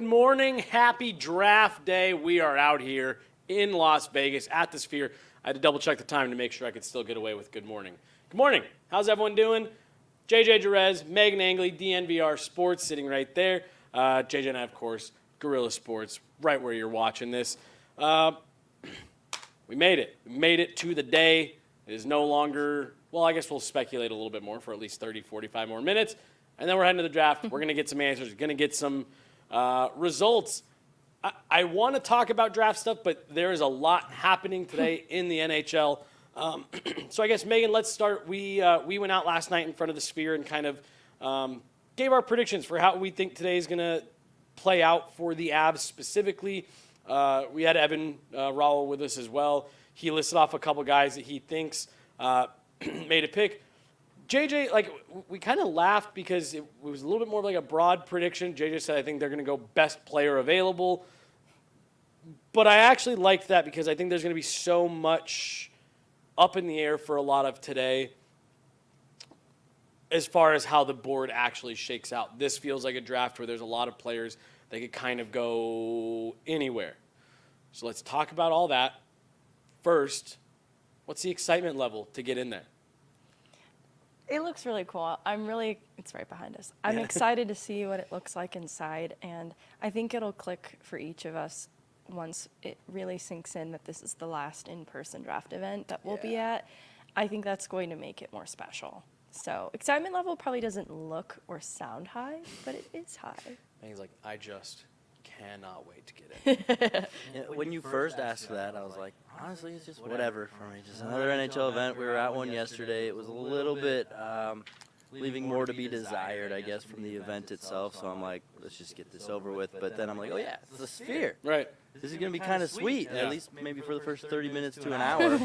morning. Happy draft day. We are out here in Las Vegas at the Sphere. I had to double check the time to make sure I could still get away with good morning. Good morning. How's everyone doing? JJ Jerez, Meghan Angley, DNVR Sports sitting right there. JJ and I, of course, Guerilla Sports, right where you're watching this. We made it. We made it to the day. It is no longer, well, I guess we'll speculate a little bit more for at least 30, 45 more minutes. And then we're heading to the draft. We're going to get some answers. We're going to get some results. I want to talk about draft stuff, but there is a lot happening today in the NHL. So I guess, Meghan, let's start. We went out last night in front of the Sphere and kind of gave our predictions for how we think today is going to play out for the Avs specifically. We had Evan Rowell with us as well. He listed off a couple guys that he thinks made a pick. JJ, like, we kind of laughed because it was a little bit more of like a broad prediction. JJ said, I think they're going to go best player available. But I actually liked that because I think there's going to be so much up in the air for a lot of today as far as how the board actually shakes out. This feels like a draft where there's a lot of players that could kind of go anywhere. So let's talk about all that. First, what's the excitement level to get in there? It looks really cool. It's right behind us. I'm excited to see what it looks like inside, and I think it'll click for each of us once it really sinks in that this is the last in-person draft event that we'll be at. I think that's going to make it more special. So excitement level probably doesn't look or sound high, but it is high. And he's like, I just cannot wait to get in. When you first asked that, I was like, honestly, it's just whatever for me. Just another NHL event. We were at one yesterday. It was a little bit leaving more to be desired, I guess, from the event itself. So I'm like, let's just get this over with. But then I'm like, oh, yeah, it's the Sphere. Right. This is going to be kind of sweet, at least maybe for the first 30 minutes to an hour.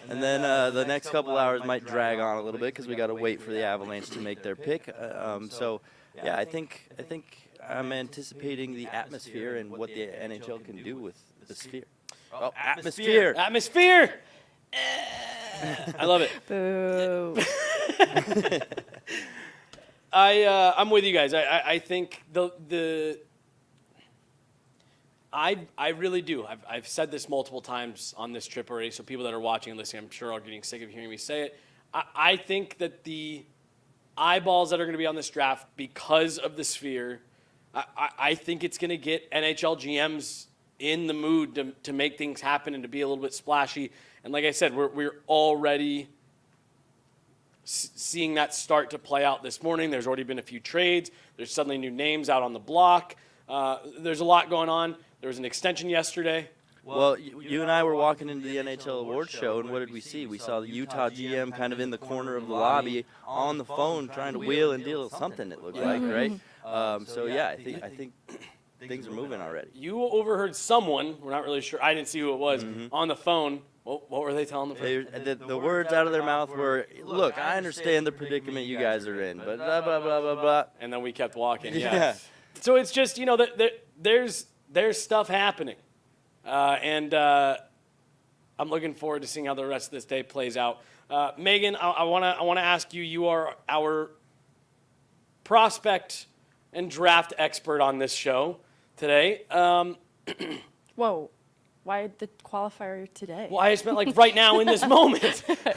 And then the next couple hours might drag on a little bit because we got to wait for the Avalanche to make their pick. Yeah, I think I'm anticipating the atmosphere and what the NHL can do with the Sphere. Oh, atmosphere! Atmosphere! I love it. Boo. I'm with you guys. I think I really do. I've said this multiple times on this trip already, so people that are watching and listening, I'm sure, are getting sick of hearing me say it. I think that the eyeballs that are going to be on this draft because of the Sphere, I think it's going to get NHL GMs in the mood to make things happen and to be a little bit splashy. And like I said, we're already seeing that start to play out this morning. There's already been a few trades. There's suddenly new names out on the block. There's a lot going on. There was an extension yesterday. Well, you and I were walking into the NHL Awards show, and what did we see? We saw the Utah GM kind of in the corner of the lobby on the phone trying to wheel and deal something, it looked like, right? I think things are moving already. You overheard someone, we're not really sure, I didn't see who it was, on the phone. What were they telling The words out of their mouth were, look, I understand the predicament you guys are in, but blah, blah, blah, blah, blah. And then we kept walking, yeah. So it's just, there's stuff happening. And I'm looking forward to seeing how the rest of this day plays out. Meghan, I want to ask you. You are our prospect and draft expert on this show today. Whoa. Why the qualifier today? Well, I just meant like right now in this moment. I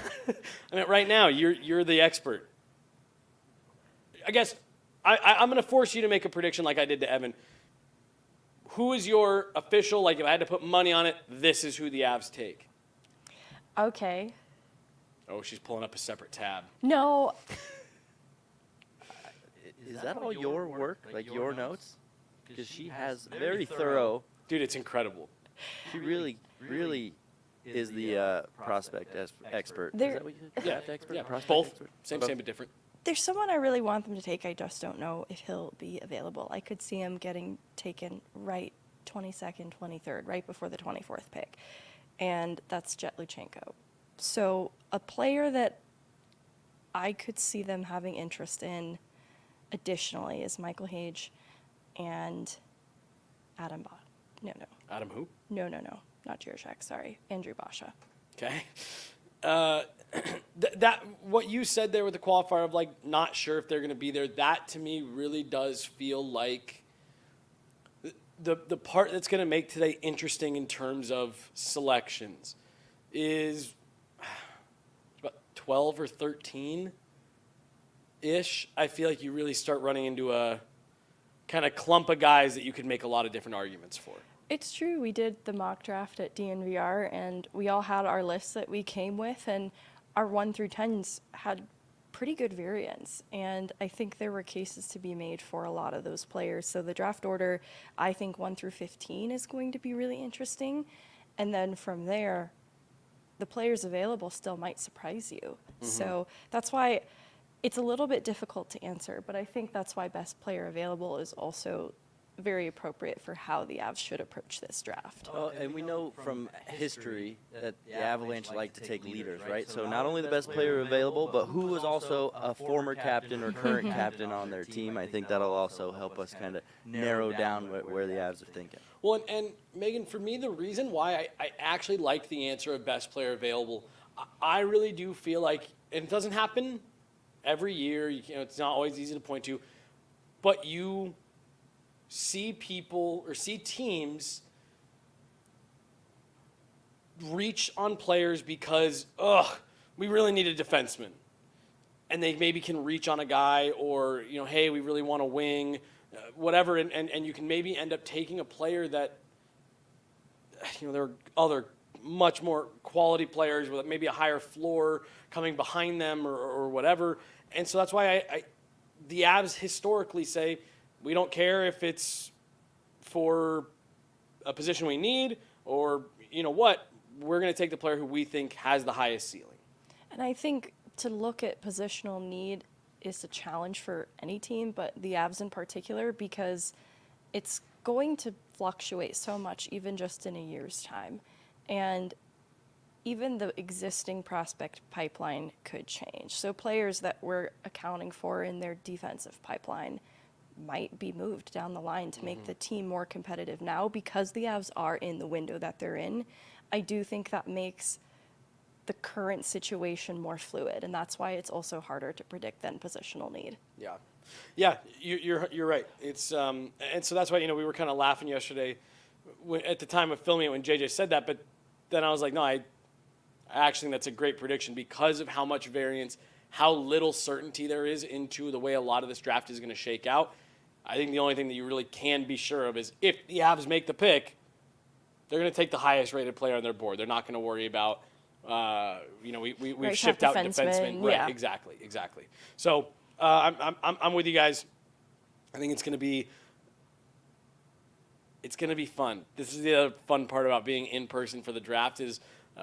mean, right now, you're the expert. I guess I'm going to force you to make a prediction like I did to Evan. Who is your official, like if I had to put money on it, this is who the Avs take? Okay. Oh, she's pulling up a separate tab. No. Is that all your work, like your notes? Because she has very thorough. Dude, it's incredible. She really, really is the prospect expert. Is that what you said? Yeah, expert? Yeah, Prospect both. expert? Same, but different. There's someone I really want them to take. I just don't know if he'll be available. I could see him getting taken right 22nd, 23rd, right before the 24th pick. And that's Jet Luchenko. So a player that I could see them having interest in additionally is Michael Hage and Adam Ba. No. Adam who? No. Not Jirachek, sorry. Andrew Basha. Okay. That what you said there with the qualifier of like not sure if they're going to be there, that to me really does feel like the part that's going to make today interesting in terms of selections is about 12 or 13 ish. I feel like you really start running into a kind of clump of guys that you could make a lot of different arguments for. It's true. We did the mock draft at DNVR, and we all had our lists that we came with, and our 1 through 10s had pretty good variance. And I think there were cases to be made for a lot of those players. So the draft order, I think 1 through 15 is going to be really interesting. And then from there, the players available still might surprise you. So that's why it's a little bit difficult to answer, but I think that's why best player available is also very appropriate for how the Avs should approach this draft. Well, and we know from history that the Avalanche like to take leaders, right? So not only the best player available, but who was also a former captain or current captain on their team. I think that'll also help us kind of narrow down where the Avs are thinking. Well, and Megan, for me, the reason why I actually like the answer of best player available, I really do feel like, and it doesn't happen every year, it's not always easy to point to, but you see people or see teams reach on players because, we really need a defenseman. And they maybe can reach on a guy or, hey, we really want a wing, whatever. And you can maybe end up taking a player that, there are other much more quality players with maybe a higher floor coming behind them or whatever. And so that's why the Avs historically say, we don't care if it's for a position we need or, we're going to take the player who we think has the highest ceiling. And I think to look at positional need is a challenge for any team, but the Avs in particular, because it's going to fluctuate so much even just in a year's time. And even the existing prospect pipeline could change. So players that we're accounting for in their defensive pipeline might be moved down the line to make the team more competitive now because the Avs are in the window that they're in. I do think that makes the current situation more fluid, and that's why it's also harder to predict than positional need. Yeah, you're right. It's and so that's why we were kind of laughing yesterday at the time of filming it when JJ said that, but then I was like, no, I actually think that's a great prediction because of how much variance, how little certainty there is into the way a lot of this draft is going to shake out. I think the only thing that you really can be sure of is if the Avs make the pick, they're going to take the highest rated player on their board. They're not going to worry about, we've shipped out defensemen. Right, yeah. Exactly. So I'm with you guys. I think it's going to be fun. This is the other fun part about being in person for the draft is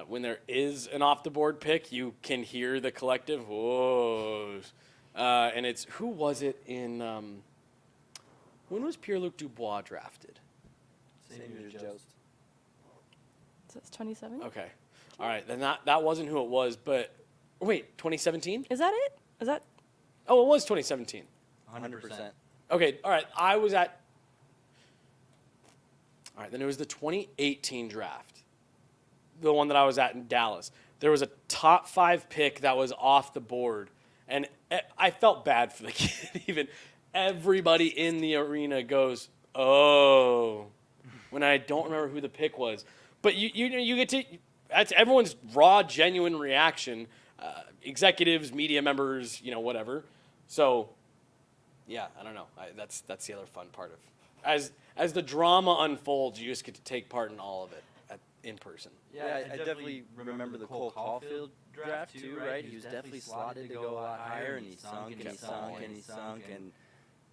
when there is an off the board pick, you can hear the collective whoas. And it's who was it in? When was Pierre-Luc Dubois drafted? Same year as Jost. So it's 27? Okay. All right. Then that wasn't who it was, but wait, 2017? Is that it? Is that? Oh, it was 2017. 100%. Okay. All right. All right. Then it was the 2018 draft, the one that I was at in Dallas. There was a top 5 pick that was off the board, and I felt bad for the kid. Even everybody in the arena goes, "Oh," when I don't remember who the pick was. But you get to that's everyone's raw, genuine reaction. Executives, media members, whatever. So, yeah, I don't know. That's the other fun part of as the drama unfolds, you just get to take part in all of it in person. Yeah, I definitely remember the Cole Caulfield draft too, right? He was definitely slotted to go a lot higher, and he sunk and he sunk and he sunk, and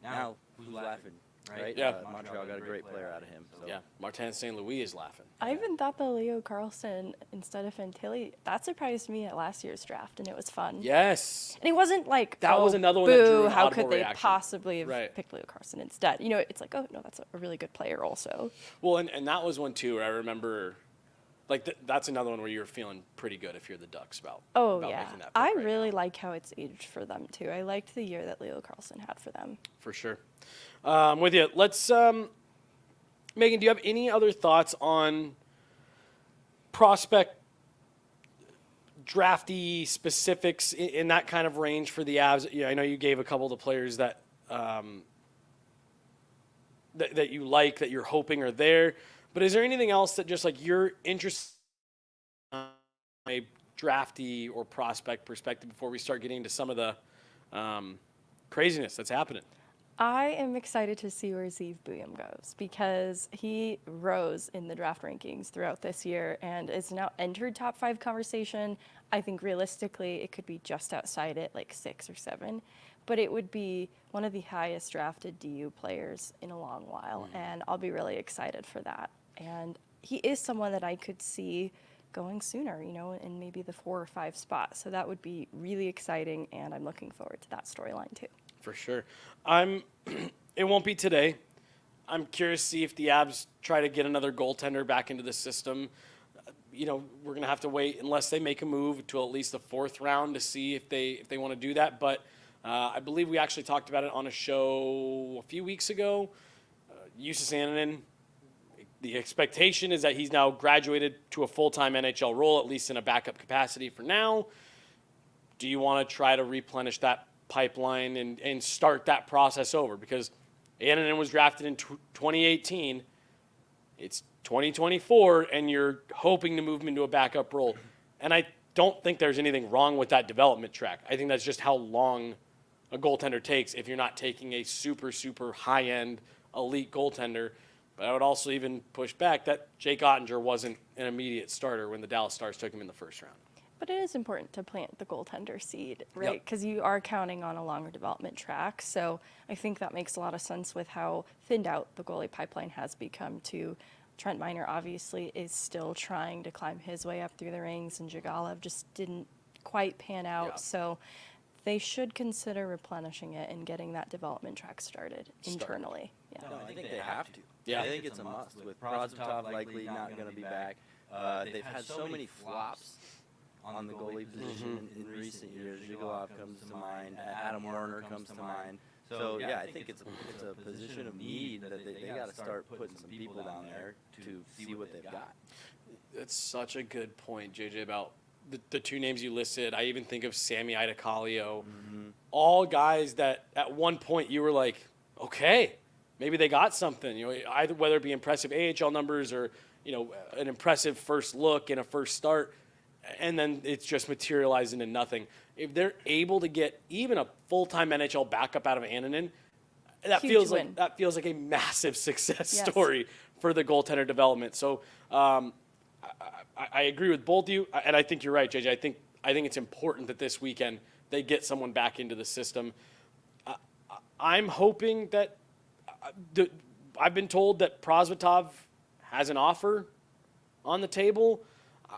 now who's laughing, right? Yeah. Montreal got a great player out of him. So. Yeah, Martin St. Louis is laughing. I even thought the Leo Carlsson instead of Fantilli, that surprised me at last year's draft, and it was fun. Yes. And it wasn't like, That was another one boo, that drew an how audible could they reaction. possibly have Right. picked Leo Carlsson instead? It's like, oh, no, that's a really good player also. Well, and that was one too where I remember, that's another one where you're feeling pretty good if you're the Ducks about Oh, about yeah. making that pick I right really now. like how it's aged for them, too. I liked the year that Leo Carlsson had for them. For sure. With you. Let's, Megan, do you have any other thoughts on prospect drafty specifics in that kind of range for the Avs? Yeah, I know you gave a couple of the players that that you like, that you're hoping are there. But is there anything else that just like you're interested in a drafty or prospect perspective before we start getting into some of the craziness that's happening? I am excited to see where Zeev Buium goes because he rose in the draft rankings throughout this year and is now entered top 5 conversation. I think realistically it could be just outside it, like 6 or 7, but it would be one of the highest drafted DU players in a long while, and I'll be really excited for that. And he is someone that I could see going sooner, in maybe the 4 or 5 spot. So that would be really exciting, and I'm looking forward to that storyline too. For sure. It won't be today. I'm curious to see if the Abs try to get another goaltender back into the system. We're going to have to wait unless they make a move until at least the 4th round to see if they want to do that. But I believe we actually talked about it on a show a few weeks ago. Jussi Annunen, the expectation is that he's now graduated to a full-time NHL role, at least in a backup capacity for now. Do you want to try to replenish that pipeline and start that process over? Because Annunen was drafted in 2018. It's 2024, and you're hoping to move him into a backup role. And I don't think there's anything wrong with that development track. I think that's just how long a goaltender takes if you're not taking a super, super high-end elite goaltender. But I would also even push back that Jake Ottinger wasn't an immediate starter when the Dallas Stars took him in the 1st round. But it is important to plant the goaltender seed, right? Because you are counting on a longer development track. So I think that makes a lot of sense with how thinned out the goalie pipeline has become too. Trent Miner obviously is still trying to climb his way up through the ranks, and Zhigalev just didn't quite pan out. Yeah. So they should consider replenishing it and getting that development track started internally. Yeah. No, I think they have to. Yeah. I think it's a must. With Prosvetov likely not going to be back, they've had so many flops on the goalie position in recent years. Zhigalev comes to mind. Adam Warner comes to mind. So, yeah, I think it's a position of need that they got to start putting some people down there to see what they've got. That's such a good point, JJ, about the 2 names you listed. I even think of Sammy Idacalio. All guys that at one point you were like, okay, maybe they got something. Either whether it be impressive AHL numbers or, an impressive first look and a first start, and then it's just materialized into nothing. If they're able to get even a full-time NHL backup out of Annunen, that feels like a massive success story for the goaltender development. So I agree with both of you, and I think you're right, JJ. I think it's important that this weekend they get someone back into the system. I'm hoping that I've been told that Prosvetov has an offer on the table.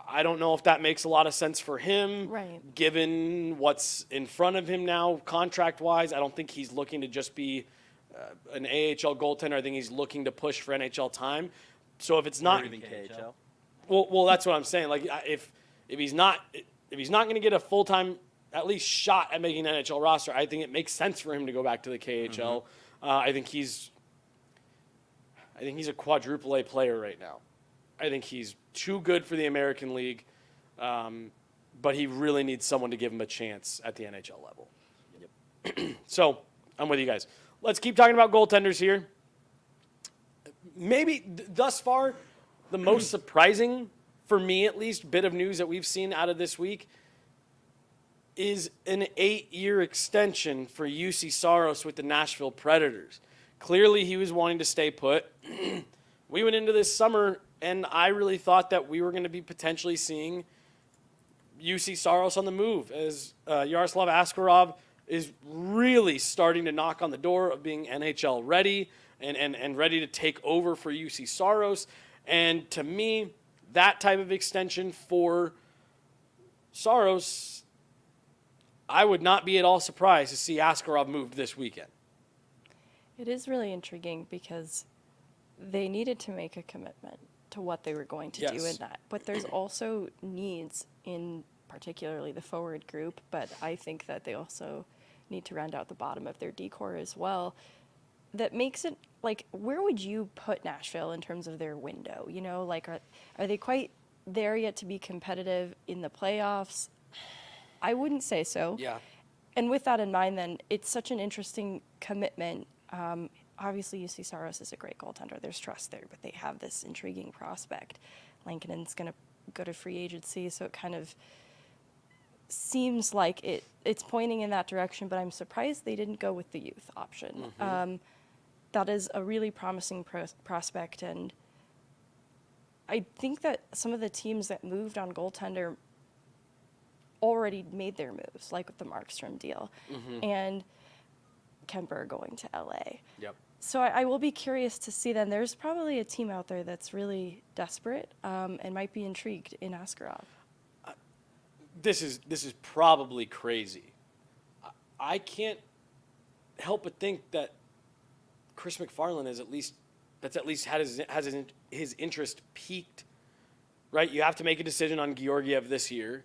I don't know if that makes a lot of sense for him, Right. given what's in front of him now contract-wise. I don't think he's looking to just be an AHL goaltender. I think he's looking to push for NHL time. So if it's not, Or even KHL. well, that's what I'm saying. Like if he's not going to get a full-time at least shot at making an NHL roster, I think it makes sense for him to go back to the KHL. I think he's a quadruple A player right now. I think he's too good for the American League, but he really needs someone to give him a chance at the NHL level. Yep. So I'm with you guys. Let's keep talking about goaltenders here. Maybe thus far, the most surprising, for me at least, bit of news that we've seen out of this week is an 8-year extension for Jussi Saros with the Nashville Predators. Clearly, he was wanting to stay put. We went into this summer, and I really thought that we were going to be potentially seeing Jussi Saros on the move, as Yaroslav Askarov is really starting to knock on the door of being NHL ready and ready to take over for Jussi Saros. And to me, that type of extension for Saros, I would not be at all surprised to see Askarov moved this weekend. It is really intriguing because they needed to make a commitment to what they were going to do in that. But there's also needs in particularly the forward group, but I think that they also need to round out the bottom of their decor as well. That makes it, like, where would you put Nashville in terms of their window? Like, are they quite there yet to be competitive in the playoffs? I wouldn't say so. Yeah. And with that in mind, then, it's such an interesting commitment. obviously UC Saros is a great goaltender. There's trust there, but they have this intriguing prospect. Lankinen's going to go to free agency, so it kind of seems like it's pointing in that direction, but I'm surprised they didn't go with the youth option. That is a really promising prospect, and I think that some of the teams that moved on goaltender already made their moves, like with the Markstrom deal, and Kemper going to LA. Yep. So I will be curious to see then. There's probably a team out there that's really desperate and might be intrigued in Askarov. This is probably crazy. I can't help but think that Chris McFarland has at least had his interest peaked. Right? You have to make a decision on Georgiev this year.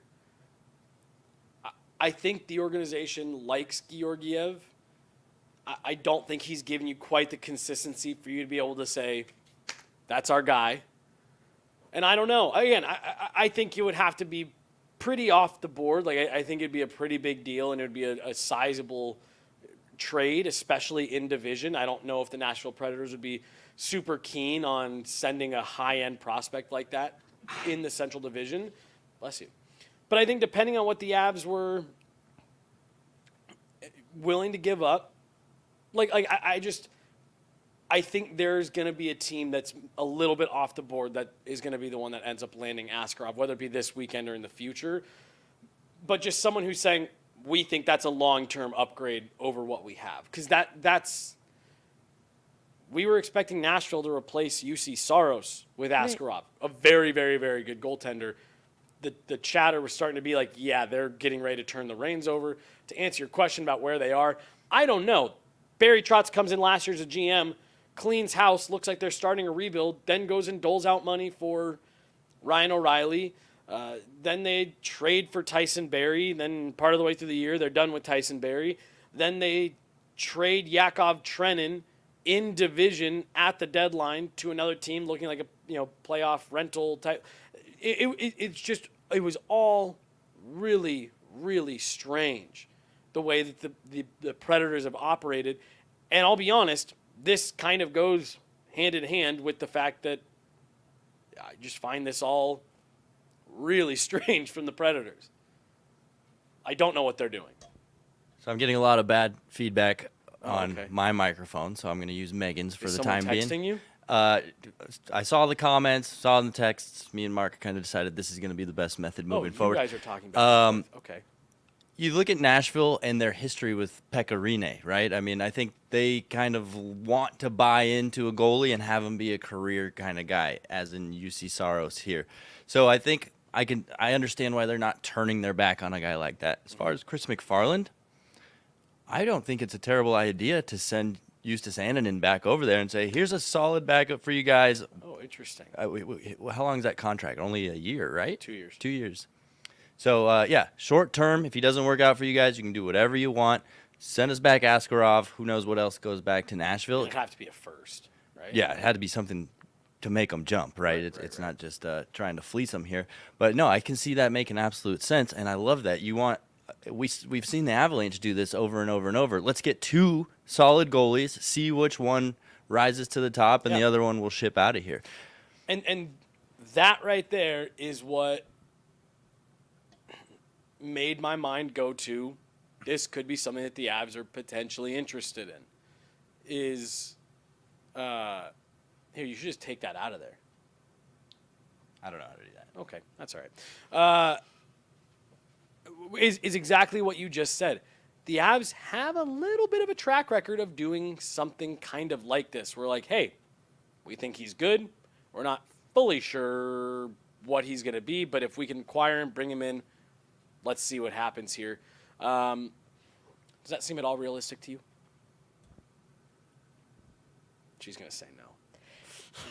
I think the organization likes Georgiev. I don't think he's given you quite the consistency for you to be able to say, that's our guy. And I don't know. Again, I think it would have to be pretty off the board. Like, I think it'd be a pretty big deal, and it would be a sizable trade, especially in division. I don't know if the Nashville Predators would be super keen on sending a high-end prospect like that in the Central Division. Bless you. But I think depending on what the Avs were willing to give up, I think there's going to be a team that's a little bit off the board that is going to be the one that ends up landing Askarov, whether it be this weekend or in the future. But just someone who's saying, we think that's a long-term upgrade over what we have. Because we were expecting Nashville to replace UC Saros with Askarov, a very, very, very good goaltender. The chatter was starting to be like, yeah, they're getting ready to turn the reins over. To answer your question about where they are, I don't know. Barry Trotz comes in last year as a GM, cleans house, looks like they're starting a rebuild, then goes and doles out money for Ryan O'Reilly. Then they trade for Tyson Barrie. Then part of the way through the year, they're done with Tyson Barrie. Then they trade Yakov Trenin in division at the deadline to another team looking like a playoff rental type. It was all really, really strange the way that the Predators have operated. And I'll be honest, this kind of goes hand in hand with the fact that I just find this all really strange from the Predators. I don't know what they're doing. So I'm getting a lot of bad feedback on my microphone, so I'm going to use Megan's for the time being. Is someone texting you? I saw the comments, saw the texts. Me and Mark kind of decided this is going to be the best method moving forward. You guys are talking about okay. You look at Nashville and their history with Pekka Rinne, right? I mean, I think they kind of want to buy into a goalie and have him be a career kind of guy, as in UC Saros here. So I think I understand why they're not turning their back on a guy like that. As far as Chris McFarland, I don't think it's a terrible idea to send Justus Annunen back over there and say, here's a solid backup for you guys. Oh, interesting. How long is that contract? Only a year, right? 2 years. 2 years. So, short term, if he doesn't work out for you guys, you can do whatever you want. Send us back Askarov. Who knows what else goes back to Nashville. It'd have to be a first, right? Yeah, it had to be something to make them jump, right? It's not just trying to fleece them here. But, no, I can see that making absolute sense, and I love that. We've seen the Avalanche do this over and over and over. Let's get two solid goalies, see which one rises to the top, and the other one will ship out of here. And that right there is what made my mind go to this could be something that the Avs are potentially interested in. Here, you should just take that out of there. I don't know how to do that. Okay, that's all right. Is exactly what you just said. The Avs have a little bit of a track record of doing something kind of like this. We're like, hey, we think he's good. We're not fully sure what he's going to be, but if we can acquire him, bring him in, let's see what happens here. Does that seem at all realistic to you? She's going to say no.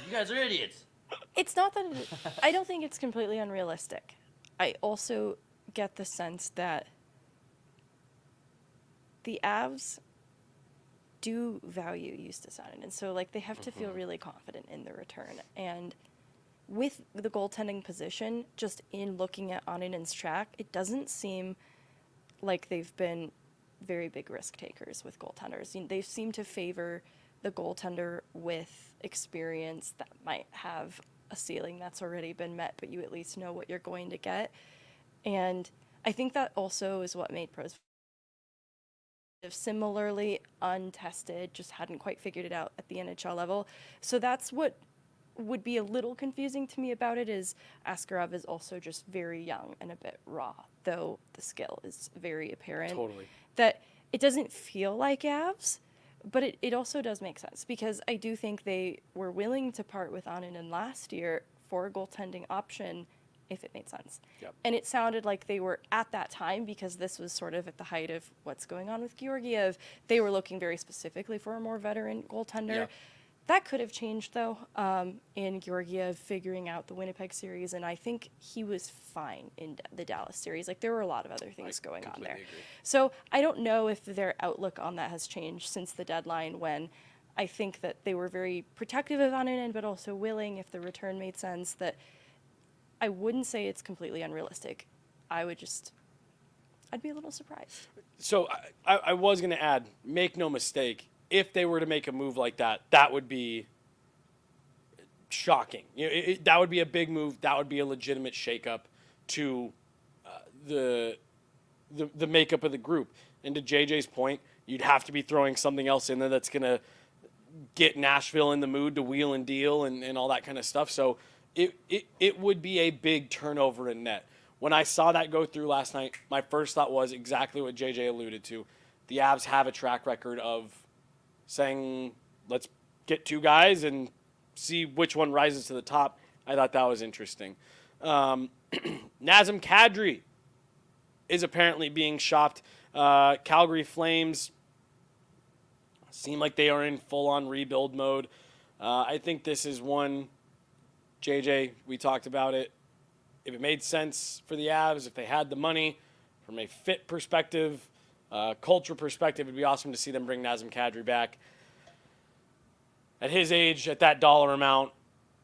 You guys are idiots. It's not that I don't think it's completely unrealistic. I also get the sense that the Avs do value Justus Annunen, so like they have to feel really confident in the return. And with the goaltending position, just in looking at Annunen's track, it doesn't seem like they've been very big risk takers with goaltenders. They seem to favor the goaltender with experience that might have a ceiling that's already been met, but you at least know what you're going to get. And I think that also is what made pros similarly untested, just hadn't quite figured it out at the NHL level. So that's what would be a little confusing to me about it, is Askarov is also just very young and a bit raw, though the skill is very apparent. Totally. That it doesn't feel like Avs, but it also does make sense, because I do think they were willing to part with Annunen last year for a goaltending option if it made sense. Yep. And it sounded like they were at that time, because this was sort of at the height of what's going on with Georgiev. They were looking very specifically for a more veteran goaltender. Yep. That could have changed, though, in Georgiev figuring out the Winnipeg series, and I think he was fine in the Dallas series. Like, there were a lot of other things going on there. Agree. So I don't know if their outlook on that has changed since the deadline, when I think that they were very protective of Annunen, but also willing, if the return made sense, that I wouldn't say it's completely unrealistic. I'd be a little surprised. So I was going to add, make no mistake, if they were to make a move like that, that would be shocking. That would be a big move. That would be a legitimate shakeup to the makeup of the group. And to JJ's point, you'd have to be throwing something else in there that's going to get Nashville in the mood to wheel and deal and all that kind of stuff. So it would be a big turnover in net. When I saw that go through last night, my first thought was exactly what JJ alluded to. The Avs have a track record of saying, let's get two guys and see which one rises to the top. I thought that was interesting. Nazem Kadri is apparently being shopped. Calgary Flames seem like they are in full-on rebuild mode. I think this is one, JJ, we talked about it. If it made sense for the Avs, if they had the money, from a fit perspective, culture perspective, it'd be awesome to see them bring Nazem Kadri back. At his age, at that dollar amount,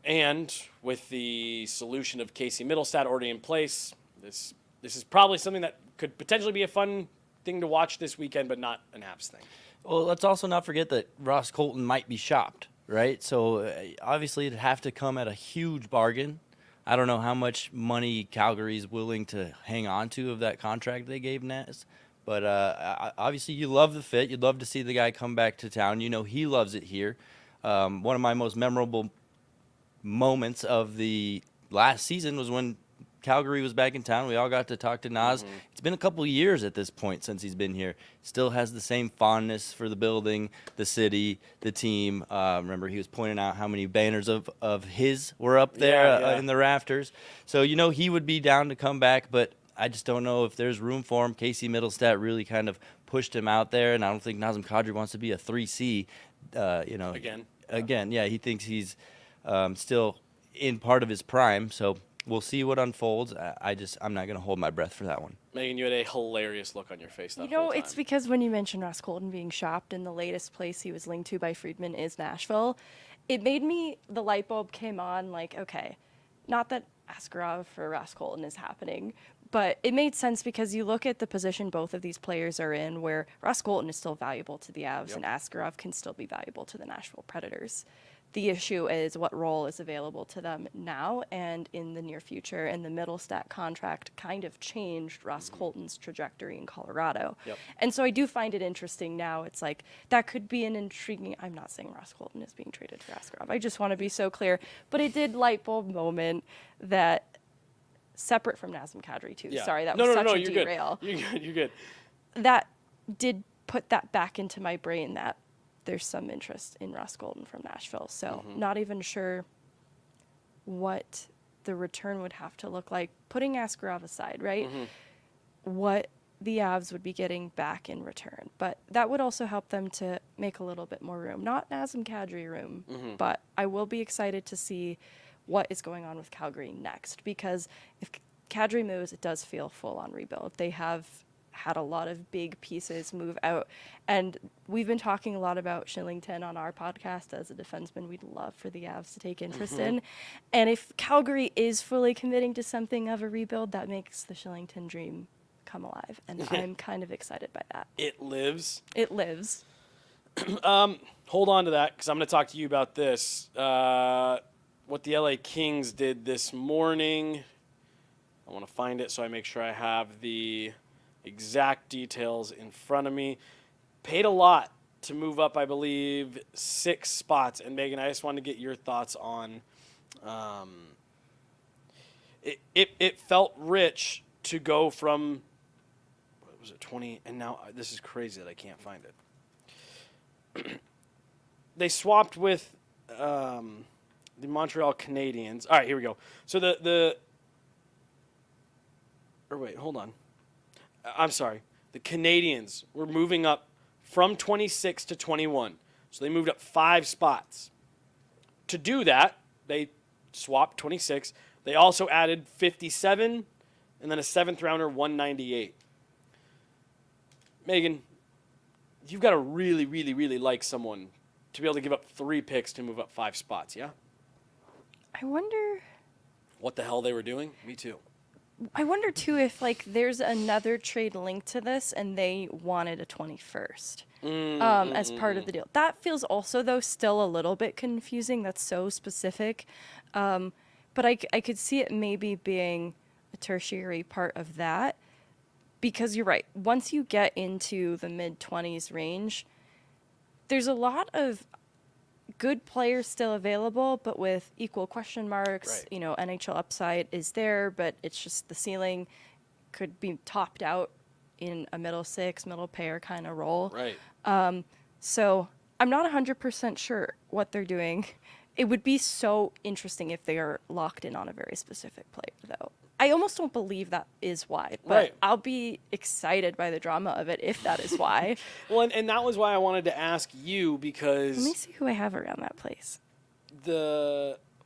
and with the solution of Casey Middlestat already in place, this is probably something that could potentially be a fun thing to watch this weekend, but not an Avs thing. Well, let's also not forget that Ross Colton might be shopped, right? So obviously it'd have to come at a huge bargain. I don't know how much money Calgary is willing to hang on to of that contract they gave Naz. But obviously you love the fit. You'd love to see the guy come back to town. You know he loves it here. One of my most memorable moments of the last season was when Calgary was back in town. We all got to talk to Naz. Mm-hmm. It's been a couple of years at this point since he's been here. Still has the same fondness for the building, the city, the team. Remember, he was pointing out how many banners of his were up there in the rafters. So, you know, he would be down to come back, but I just don't know if there's room for him. Casey Middlestat really kind of pushed him out there, and I don't think Nazem Kadri wants to be a 3C. Again, yeah, he thinks he's still in part of his prime, so we'll see what unfolds. I'm not going to hold my breath for that one. Megan, you had a hilarious look on your face that whole time. It's because when you mentioned Ross Colton being shopped, and the latest place he was linked to by Friedman is Nashville, it made me, the light bulb came on, like, okay, not that Askarov for Ross Colton is happening, but it made sense because you look at the position both of these players are in, where Ross Colton is still valuable to the Avs, and Askarov can still be valuable to the Nashville Predators. The issue is what role is available to them now and in the near future, and the Middlestat contract kind of changed Ross Colton's trajectory in Colorado. Yep. And so I do find it interesting now. It's like, that could be an intriguing, I'm not saying Ross Colton is being traded for Askarov. I just want to be so clear. But it did light bulb moment that, separate from Nazem Kadri too. Yeah. Sorry, that was such a you're derail. Good. You're good. That did put that back into my brain, that there's some interest in Ross Colton from Nashville. So not even sure what the return would have to look like, putting Askarov aside, right? What the Avs would be getting back in return. But that would also help them to make a little bit more room. Not Nazem Kadri room, but I will be excited to see what is going on with Calgary next, because if Cadri moves, it does feel full on rebuild. They have had a lot of big pieces move out, and we've been talking a lot about Shillington on our podcast as a defenseman we'd love for the Avs to take interest in. And if Calgary is fully committing to something of a rebuild, that makes the Shillington dream come alive, and I'm kind of excited by that. It lives. It lives. Hold on to that because I'm going to talk to you about this. What the LA Kings did this morning. I want to find it so I make sure I have the exact details in front of me. Paid a lot to move up, I believe, 6 spots. And Megan, I just wanted to get your thoughts on. It felt rich to go from, what was it, 20, and now this is crazy that I can't find it. They swapped with the Montreal Canadiens. All right, here we go. So hold on. I'm sorry. The Canadiens were moving up from 26 to 21. So they moved up 5 spots. To do that, they swapped 26. They also added 57 and then a 7th rounder, 198. Megan, you've got to really, really, really like someone to be able to give up 3 picks to move up 5 spots, yeah? I wonder. What the hell they were doing? Me too. I wonder too if there's another trade linked to this and they wanted a 21st as part of the deal. That feels also though still a little bit confusing. That's so specific, but I could see it maybe being a tertiary part of that because you're right. Once you get into the mid-20s range, there's a lot of good players still available, but with equal question marks. Right. NHL upside is there, but it's just the ceiling could be topped out in a middle 6, middle pair kind of role. Right. So I'm not 100% sure what they're doing. It would be so interesting if they are locked in on a very specific player, though. I almost don't believe that is why, but Right. I'll be excited by the drama of it if that is why. Well, and that was why I wanted to ask you because Let me see who I have around that place.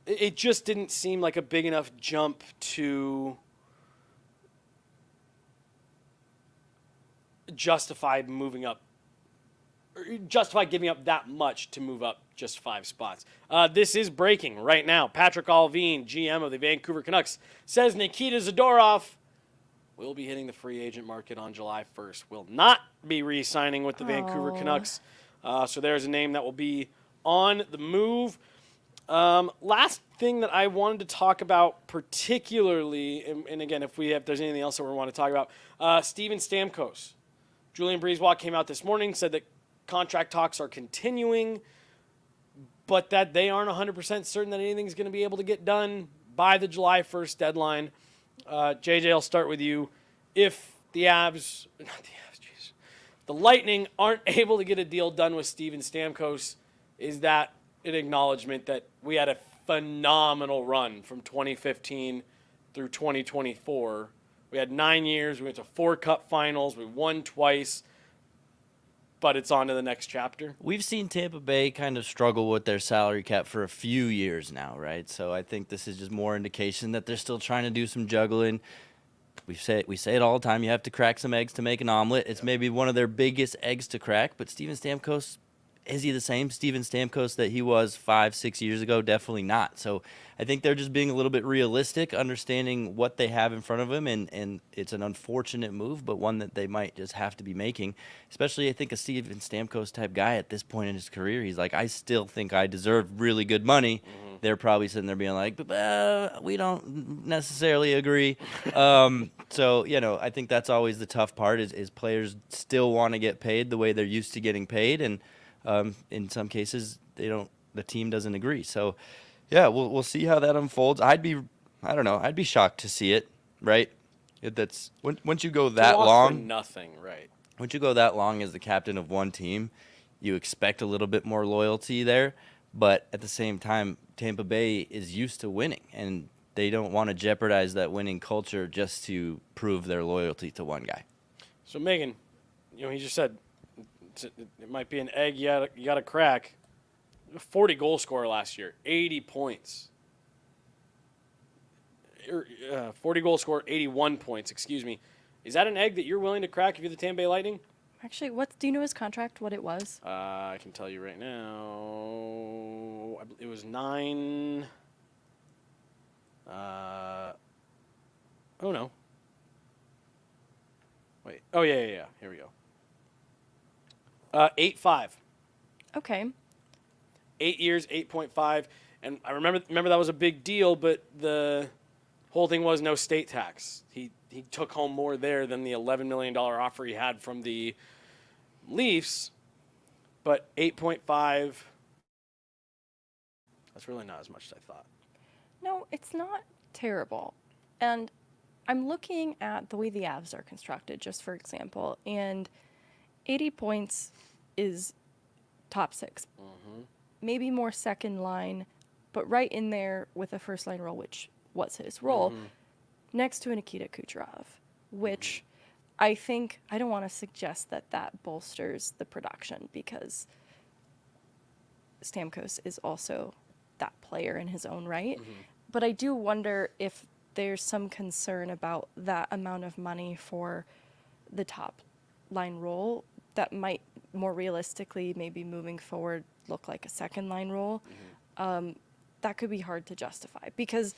it just didn't seem like a big enough jump to justify moving up, or justify giving up that much to move up just 5 spots. This is breaking right now. Patrick Allvin, GM of the Vancouver Canucks, says Nikita Zadorov will be hitting the free agent market on July 1st. Will not be re-signing with the Vancouver Canucks. So there's a name that will be on the move. Last thing that I wanted to talk about particularly, and again, if there's anything else that we want to talk about, Steven Stamkos. Julian Breezewalk came out this morning, said that contract talks are continuing, but that they aren't 100% certain that anything's going to be able to get done by the July 1st deadline. JJ, I'll start with you. If the Lightning aren't able to get a deal done with Steven Stamkos, is that an acknowledgement that we had a phenomenal run from 2015 through 2024? We had 9 years. We went to 4 Cup finals. We won twice. But it's on to the next chapter. We've seen Tampa Bay kind of struggle with their salary cap for a few years now, right? So I think this is just more indication that they're still trying to do some juggling. We say it all the time. You have to crack some eggs to make an omelet. It's maybe one of their biggest eggs to crack. But Steven Stamkos, is he the same Steven Stamkos that he was 5-6 years ago? Definitely not. So I think they're just being a little bit realistic, understanding what they have in front of them, and it's an unfortunate move, but one that they might just have to be making. Especially, I think, a Steven Stamkos type guy at this point in his career. He's like, I still think I deserve really good money. Mm-hmm. They're probably sitting there being like, we don't necessarily agree. So, I think that's always the tough part is players still want to get paid the way they're used to getting paid, and in some cases, the team doesn't agree. So, yeah, we'll see how that unfolds. I'd be shocked to see it, right? That's once you go that long, for nothing, right? Once you go that long as the captain of one team, you expect a little bit more loyalty there. But at the same time, Tampa Bay is used to winning, and they don't want to jeopardize that winning culture just to prove their loyalty to one guy. So, Megan, he just said it might be an egg you got to crack. 40 goal scorer last year, 80 points. 40 goal scorer, 81 points, excuse me. Is that an egg that you're willing to crack if you're the Tampa Bay Lightning? Actually, do you know his contract, what it was? I can tell you right now. It was 9. Oh, no. Wait. Oh, yeah. Here we go. 8-5. Okay. 8 years, 8.5. And I remember that was a big deal, but the whole thing was no state tax. He took home more there than the $11 million offer he had from the Leafs. But 8.5, that's really not as much as I thought. No, it's not terrible. And I'm looking at the way the Avs are constructed, just for example, and 80 points is top 6. Maybe more second line, but right in there with a first line role, which was his role, next to a Nikita Kucherov, which I think, I don't want to suggest that bolsters the production because Stamkos is also that player in his own right. But I do wonder if there's some concern about that amount of money for the top line role that might more realistically, maybe moving forward, look like a second line role. That could be hard to justify because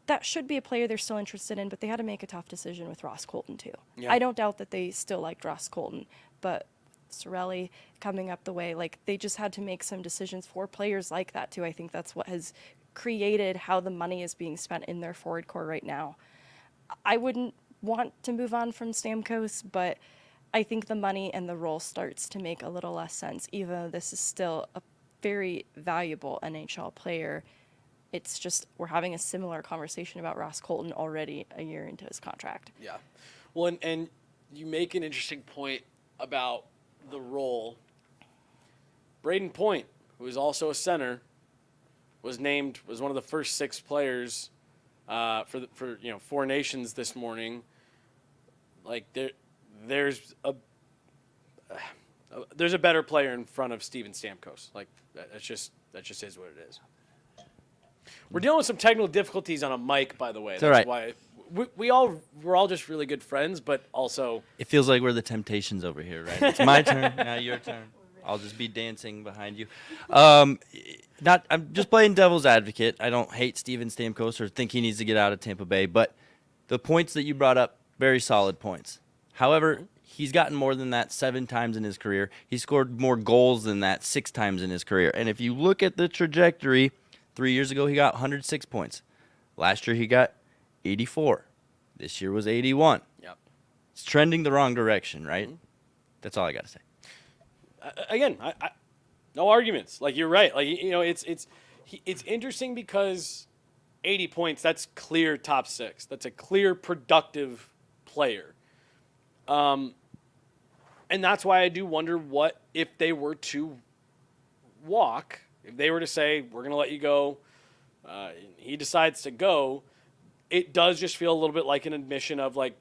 that should be a player they're still interested in, but they had to make a tough decision with Ross Colton too. Yeah. I don't doubt that they still liked Ross Colton, but Cirelli coming up the way, like they just had to make some decisions for players like that too. I think that's what has created how the money is being spent in their forward core right now. I wouldn't want to move on from Stamkos, but I think the money and the role starts to make a little less sense, even though this is still a very valuable NHL player. It's just we're having a similar conversation about Ross Colton already a year into his contract. Yeah. Well, and you make an interesting point about the role. Braden Point, who is also a center, was one of the first 6 players for Four Nations this morning. Like there's a better player in front of Steven Stamkos. Like that just is what it is. We're dealing with some technical difficulties on a mic, by the way. It's That's all right. why we're all just really good friends, but also It feels like we're the Temptations over here, right? It's my turn, now your turn. I'll just be dancing behind you. I'm just playing devil's advocate. I don't hate Steven Stamkos or think he needs to get out of Tampa Bay, but the points that you brought up, very solid points. However, he's gotten more than that 7 times in his career. He scored more goals than that 6 times in his career. And if you look at the trajectory, 3 years ago he got 106 points. Last year he got 84. This year was 81. Yep. It's trending the wrong direction, right? That's all I got to say. Again, I no arguments. Like you're right. Like it's interesting because 80 points, that's clear top 6. That's a clear productive player. And that's why I do wonder what if they were to walk, if they were to say, we're going to let you go, he decides to go, it does just feel a little bit like an admission of like,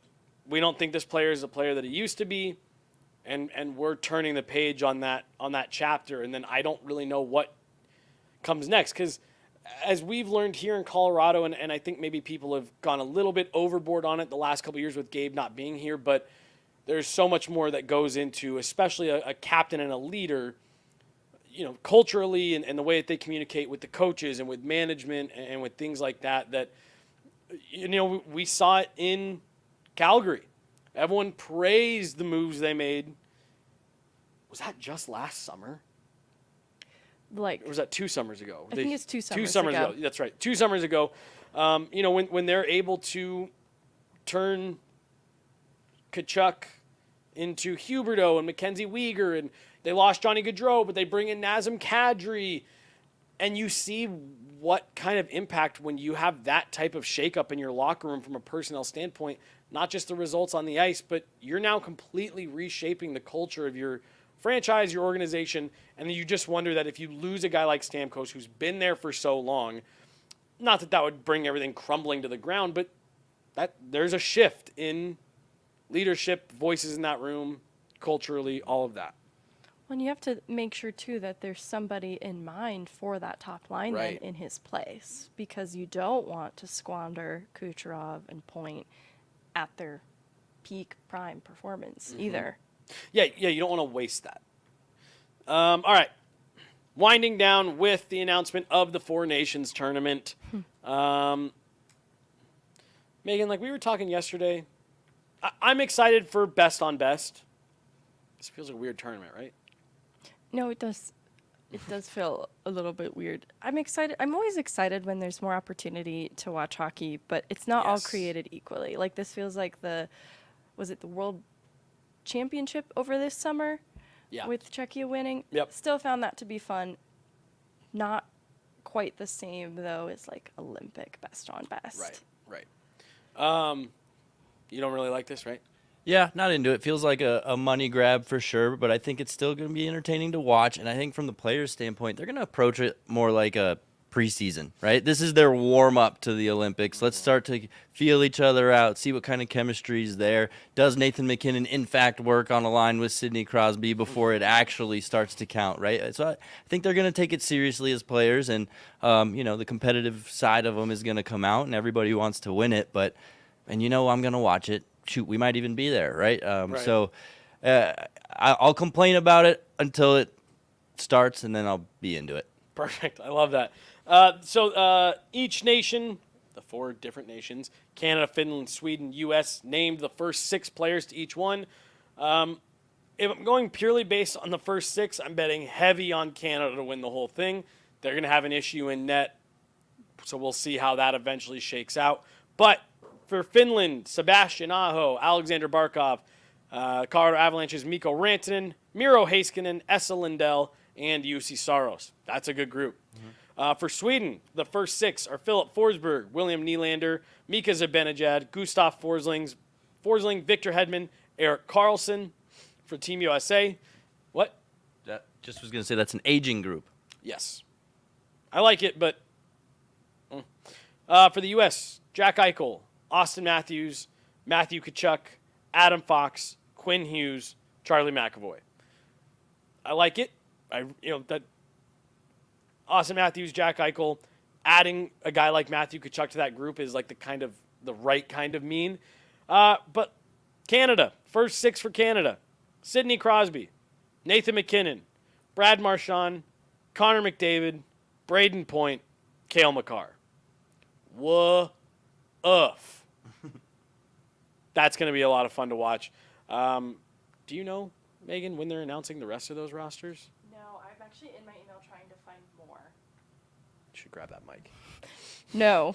we don't think this player is the player that he used to be, and we're turning the page on that chapter, and then I don't really know what comes next. Because as we've learned here in Colorado, and I think maybe people have gone a little bit overboard on it the last couple of years with Gabe not being here, but there's so much more that goes into, especially a captain and a leader, culturally and the way that they communicate with the coaches and with management and with things like that, we saw it in Calgary. Everyone praised the moves they made. Was that just last summer? Or was that 2 summers ago? I think it's 2 summers 2 summers ago. ago. That's right. 2 summers ago. When they're able to turn Tkachuk into Huberdeau and Mackenzie Weegar, and they lost Johnny Gaudreau, but they bring in Nazem Kadri, and you see what kind of impact when you have that type of shakeup in your locker room from a personnel standpoint, not just the results on the ice, but you're now completely reshaping the culture of your franchise, your organization, and then you just wonder that if you lose a guy like Stamkos who's been there for so long, not that would bring everything crumbling to the ground, but that there's a shift in leadership, voices in that room, culturally, all of that. Well, and you have to make sure, too, that there's somebody in mind for that top line Right. then in his place, because you don't want to squander Kucherov and Point at their peak prime performance either. Yeah, you don't want to waste that. All right. Winding down with the announcement of the Four Nations tournament. Megan, like we were talking yesterday, I'm excited for best on best. This feels like a weird tournament, right? No, it does. It does feel a little bit weird. I'm excited. I'm always excited when there's more opportunity to watch hockey, but it's not all Yes. created equally. Like this feels like was it the World Championship over this summer? Yeah. With Czechia winning. Yep. Still found that to be fun. Not quite the same though as like Olympic best on best. Right. You don't really like this, right? Yeah, not into it. Feels like a money grab for sure, but I think it's still going to be entertaining to watch. And I think from the players' standpoint, they're going to approach it more like a preseason, right? This is their warm-up to the Olympics. Let's start to feel each other out, see what kind of chemistry is there. Does Nathan MacKinnon, in fact, work on a line with Sidney Crosby before it actually starts to count, right? So I think they're going to take it seriously as players, and, the competitive side of them is going to come out, and everybody wants to win it. And I'm going to watch it. Shoot, we might even be there, right? Right. So I'll complain about it until it starts, and then I'll be into it. Perfect. I love that. So each nation, the 4 different nations, Canada, Finland, Sweden, U.S., named the first 6 players to each one. If I'm going purely based on the first 6, I'm betting heavy on Canada to win the whole thing. They're going to have an issue in net, so we'll see how that eventually shakes out. But for Finland, Sebastian Aho, Alexander Barkov, Colorado Avalanche's Mikko Rantanen, Miro Heiskanen, Esa Lindell, and Jussi Saros. That's a good group. For Sweden, the first 6 are Philip Forsberg, William Nylander, Mika Zibanejad, Gustav Forsling, Victor Hedman, Erik Karlsson. For Team USA, what? Just was going to say that's an aging group. Yes. I like it, but for the U.S., Jack Eichel, Austin Matthews, Matthew Tkachuk, Adam Fox, Quinn Hughes, Charlie McAvoy. I like it. That Austin Matthews, Jack Eichel, adding a guy like Matthew Tkachuk to that group is like the right kind of mean. But Canada, first 6 for Canada: Sidney Crosby, Nathan MacKinnon, Brad Marchand, Connor McDavid, Braden Point, Cale Makar. Woof. That's going to be a lot of fun to watch. Do you know, Megan, when they're announcing the rest of those rosters? No, I'm actually in my email trying to find more. You should grab that mic. No.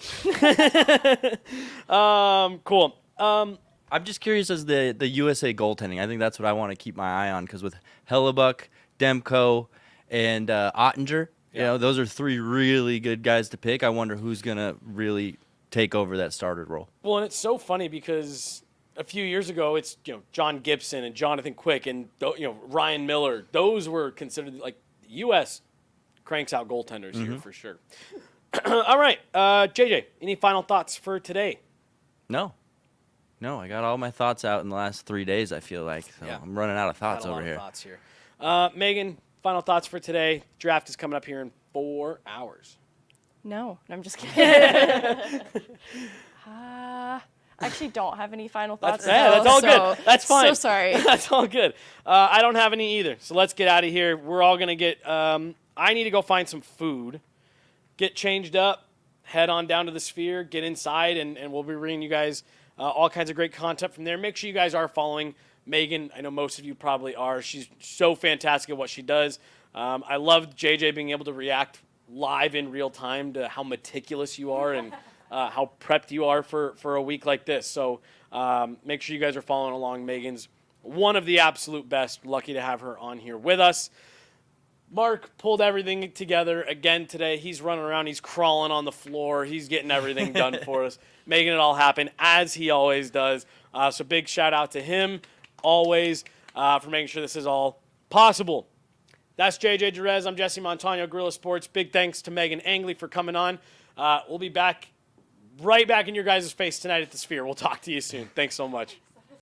Cool. I'm just curious as the USA goaltending. I think that's what I want to keep my eye on because with Hellebuck, Demko, and Ottinger, those are 3 really good guys to pick. I wonder who's going to really take over that starter role. Well, and it's so funny because a few years ago, it's John Gibson and Jonathan Quick and Ryan Miller. Those were considered like the U.S. cranks out goaltenders here for sure. All right, JJ, any final thoughts for today? No, I got all my thoughts out in the last 3 days. I feel like I'm running out of thoughts Got a lot over of here. thoughts here. Megan, final thoughts for today. Draft is coming up here in 4 hours. No, I'm just kidding. I actually don't have any final thoughts. That's all good. That's fine. So sorry. That's all good. I don't have any either. So let's get out of here. We're all going to get I need to go find some food, get changed up, head on down to the Sphere, get inside, and we'll be bringing you guys all kinds of great content from there. Make sure you guys are following Megan. I know most of you probably are. She's so fantastic at what she does. I love JJ being able to react live in real time to how meticulous you are and how prepped you are for a week like this. So make sure you guys are following along. Megan's one of the absolute best. Lucky to have her on here with us. Mark pulled everything together again today. He's running around. He's crawling on the floor. He's getting everything done for us, making it all happen as he always does. So big shout out to him always for making sure this is all possible. That's JJ Jerez. I'm Jesse Montano, Guerilla Sports. Big thanks to Meghan Angley for coming on. We'll be back right back in your guys' face tonight at the Sphere. We'll talk to you soon. Thanks so much.